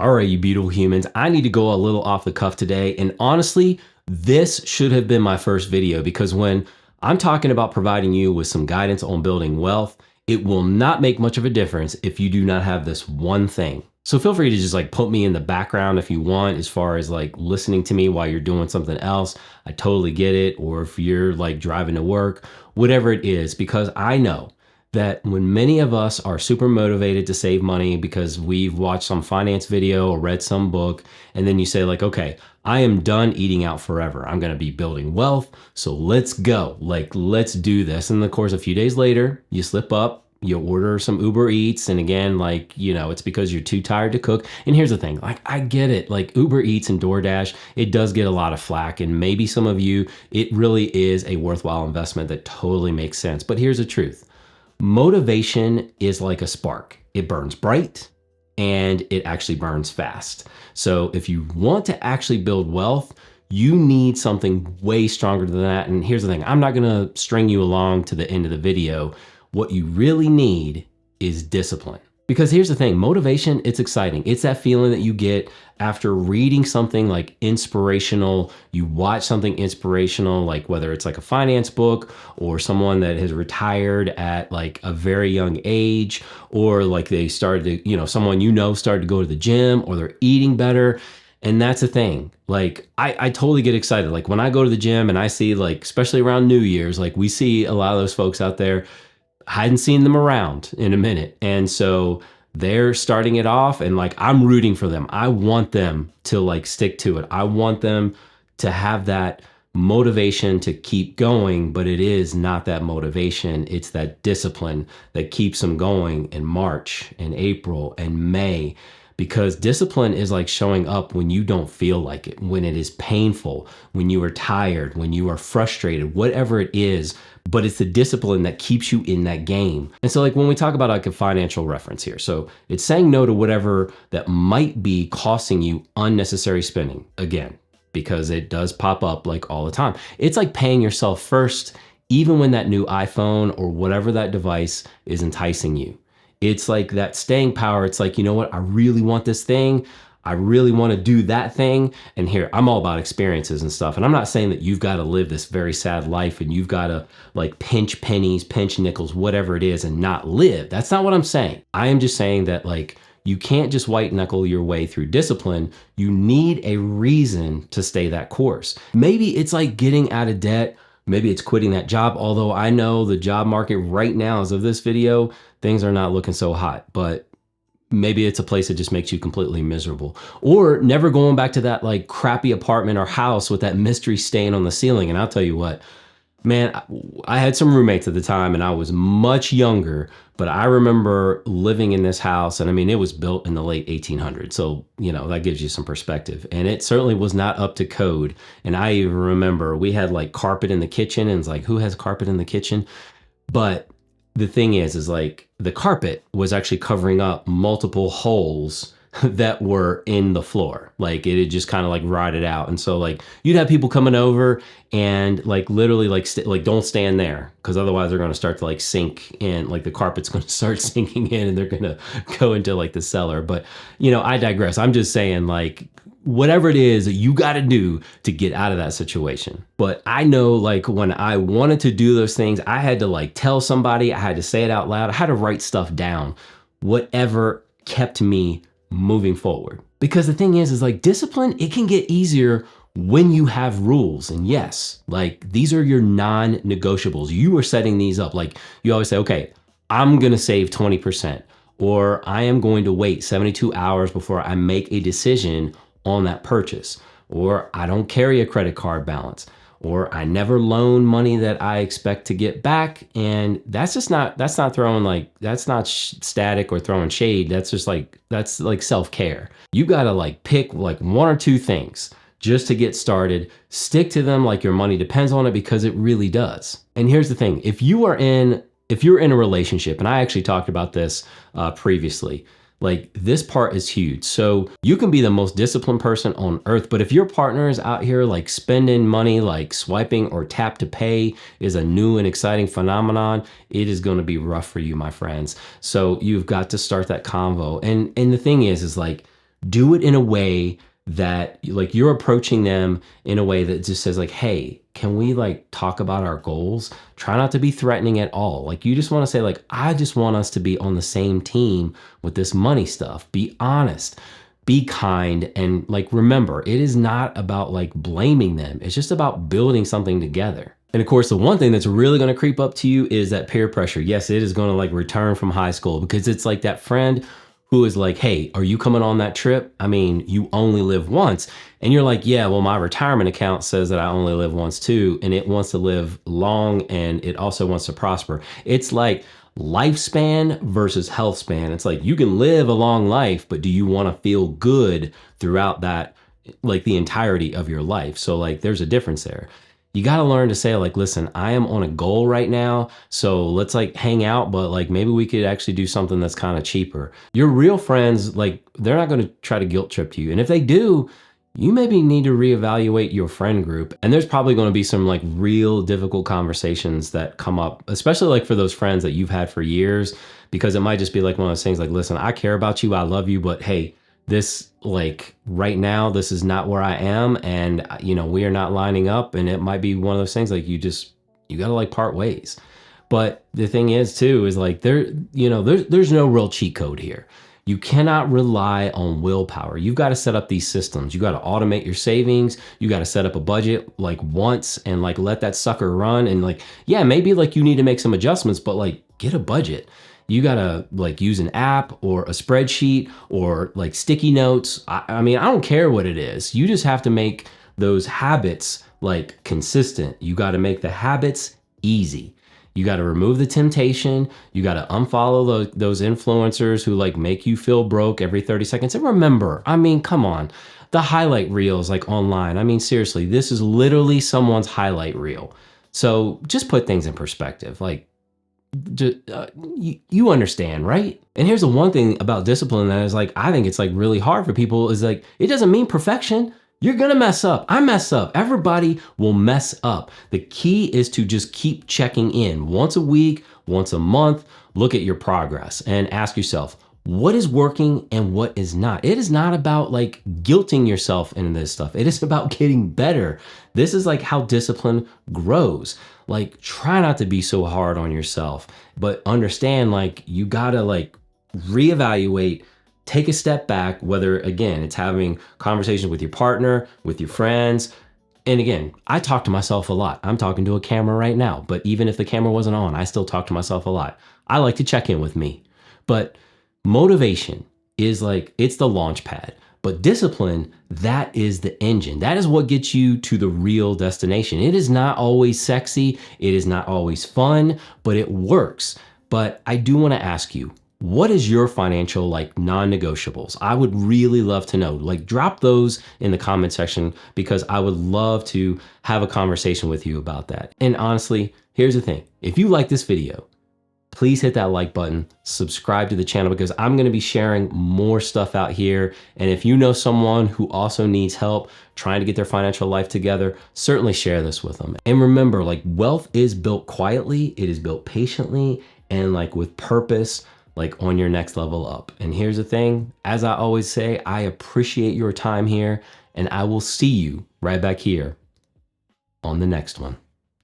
All right, you beautiful humans, I need to go a little off the cuff today. And honestly, this should have been my first video because when I'm talking about providing you with some guidance on building wealth, it will not make much of a difference if you do not have this one thing. So feel free to just like put me in the background if you want, as far as like listening to me while you're doing something else. I totally get it. Or if you're like driving to work, whatever it is, because I know that when many of us are super motivated to save money because we've watched some finance video or read some book, and then you say like, okay, I am done eating out forever. I'm going to be building wealth. So let's go. Like, let's do this. And of course, a few days later, you slip up, you order some Uber Eats. And again, like, you know, it's because you're too tired to cook. And here's the thing, like, I get it. Like Uber Eats and DoorDash, it does get a lot of flack. And maybe some of you, it really is a worthwhile investment that totally makes sense. But here's the truth. Motivation is like a spark. It burns bright and it actually burns fast. So if you want to actually build wealth, you need something way stronger than that. And here's the thing, I'm not gonna string you along to the end of the video. What you really need is discipline. Because here's the thing, motivation, it's exciting. It's that feeling that you get after reading something like inspirational, you watch something inspirational, like whether it's like a finance book or someone that has retired at like a very young age, or like they started to, you know, someone you know started to go to the gym, or they're eating better. And that's the thing. Like, I totally get excited. Like when I go to the gym and I see like, especially around New Year's, like we see a lot of those folks out there. I hadn't seen them around in a minute. And so they're starting it off and like, I'm rooting for them. I want them to like stick to it. I want them to have that motivation to keep going, but it is not that motivation. It's that discipline that keeps them going in March and April and May. Because discipline is like showing up when you don't feel like it, when it is painful, when you are tired, when you are frustrated, whatever it is, but it's the discipline that keeps you in that game. And so like when we talk about like a financial reference here, so it's saying no to whatever that might be costing you unnecessary spending, again, because it does pop up like all the time. It's like paying yourself first, even when that new iPhone or whatever that device is enticing you. It's like that staying power. It's like, you know what? I really want this thing. I really want to do that thing. And here, I'm all about experiences and stuff. And I'm not saying that you've got to live this very sad life and you've got to like pinch pennies, pinch nickels, whatever it is, and not live. That's not what I'm saying. I am just saying that like, you can't just white knuckle your way through discipline. You need a reason to stay that course. Maybe it's like getting out of debt. Maybe it's quitting that job. Although I know the job market right now, as of this video, things are not looking so hot, but maybe it's a place that just makes you completely miserable. Or never going back to that like crappy apartment or house with that mystery stain on the ceiling. And I'll tell you what, man, I had some roommates at the time and I was much younger, but I remember living in this house. And I mean, it was built in the late 1800s. So, you know, that gives you some perspective. And it certainly was not up to code. And I even remember we had like carpet in the kitchen and it's like, who has carpet in the kitchen? But the thing is like the carpet was actually covering up multiple holes that were in the floor. Like it had just kind of like rotted out. And so like you'd have people coming over and like literally like don't stand there, because otherwise they're going to start to like sink in, like the carpet's going to start sinking in and they're going to go into like the cellar. But you know, I digress. I'm just saying like whatever it is that you got to do to get out of that situation. But I know like when I wanted to do those things, I had to like tell somebody, I had to say it out loud. I had to write stuff down, whatever kept me moving forward. Because the thing is like discipline, it can get easier when you have rules. And yes, like these are your non-negotiables. You are setting these up. Like you always say, okay, I'm going to save 20%, or I am going to wait 72 hours before I make a decision on that purchase, or I don't carry a credit card balance, or I never loan money that I expect to get back. And that's not throwing like, that's not static or throwing shade. That's just like, that's like self-care. You got to like pick like one or two things just to get started, stick to them like your money depends on it, because it really does. And here's the thing, if you're in a relationship, and I actually talked about this previously, like this part is huge. So you can be the most disciplined person on earth, but if your partner is out here like spending money, like swiping or tap to pay is a new and exciting phenomenon, it is going to be rough for you, my friends. So you've got to start that convo. And the thing is like, Do it in a way that like you're approaching them in a way that just says like, hey, can we like talk about our goals? Try not to be threatening at all. Like you just want to say like, I just want us to be on the same team with this money stuff. Be honest, be kind, and like remember, it is not about like blaming them. It's just about building something together. And of course, the one thing that's really going to creep up to you is that peer pressure. Yes, it is going to like return from high school, because it's like that friend who is like, hey, are you coming on that trip? I mean, you only live once. And you're like, yeah, well, my retirement account says that I only live once too. And it wants to live long, and it also wants to prosper. It's like lifespan versus health span. It's like you can live a long life, but do you want to feel good throughout that, like the entirety of your life? So like there's a difference there. You got to learn to say like, listen, I am on a goal right now, so let's like hang out, but like maybe we could actually do something that's kind of cheaper. Your real friends, like they're not going to try to guilt trip you. And if they do, you maybe need to reevaluate your friend group. And there's probably going to be some like real difficult conversations that come up, especially like for those friends that you've had for years, because it might just be like one of those things like, listen, I care about you, I love you, but hey, this like right now, this is not where I am. And you know, we are not lining up. And it might be one of those things like you got to like part ways. But the thing is too, is like there's no real cheat code here. You cannot rely on willpower. You've got to set up these systems. You got to automate your savings. You got to set up a budget like once and like let that sucker run. And like, yeah, maybe like you need to make some adjustments, but like get a budget. You gotta like use an app or a spreadsheet or like sticky notes. I mean, I don't care what it is. You just have to make those habits like consistent. You got to make the habits easy. You got to remove the temptation. You got to unfollow those influencers who like make you feel broke every 30 seconds. And remember, I mean, come on, the highlight reels like online. I mean, seriously, this is literally someone's highlight reel. So just put things in perspective. Like, you understand, right? And here's the one thing about discipline that is like, I think it's like really hard for people is like, it doesn't mean perfection. You're gonna mess up. I mess up. Everybody will mess up. The key is to just keep checking in once a week, once a month, look at your progress and ask yourself, what is working and what is not? It is not about like guilting yourself into this stuff. It is about getting better. This is like how discipline grows. Like try not to be so hard on yourself, but understand like you gotta like reevaluate, take a step back, whether again, it's having conversations with your partner, with your friends. And again, I talk to myself a lot. I'm talking to a camera right now, but even if the camera wasn't on, I still talk to myself a lot. I like to check in with me, but motivation is like, it's the launch pad, but discipline, that is the engine. That is what gets you to the real destination. It is not always sexy. It is not always fun, but it works. But I do want to ask you, what is your financial like non-negotiables? I would really love to know. Like drop those in the comment section because I would love to have a conversation with you about that. And honestly, here's the thing. If you like this video, please hit that like button, subscribe to the channel because I'm going to be sharing more stuff out here. And if you know someone who also needs help trying to get their financial life together, certainly share this with them. And remember, like wealth is built quietly, it is built patiently and like with purpose, like on your next level up. And here's the thing, as I always say, I appreciate your time here and I will see you right back here on the next one.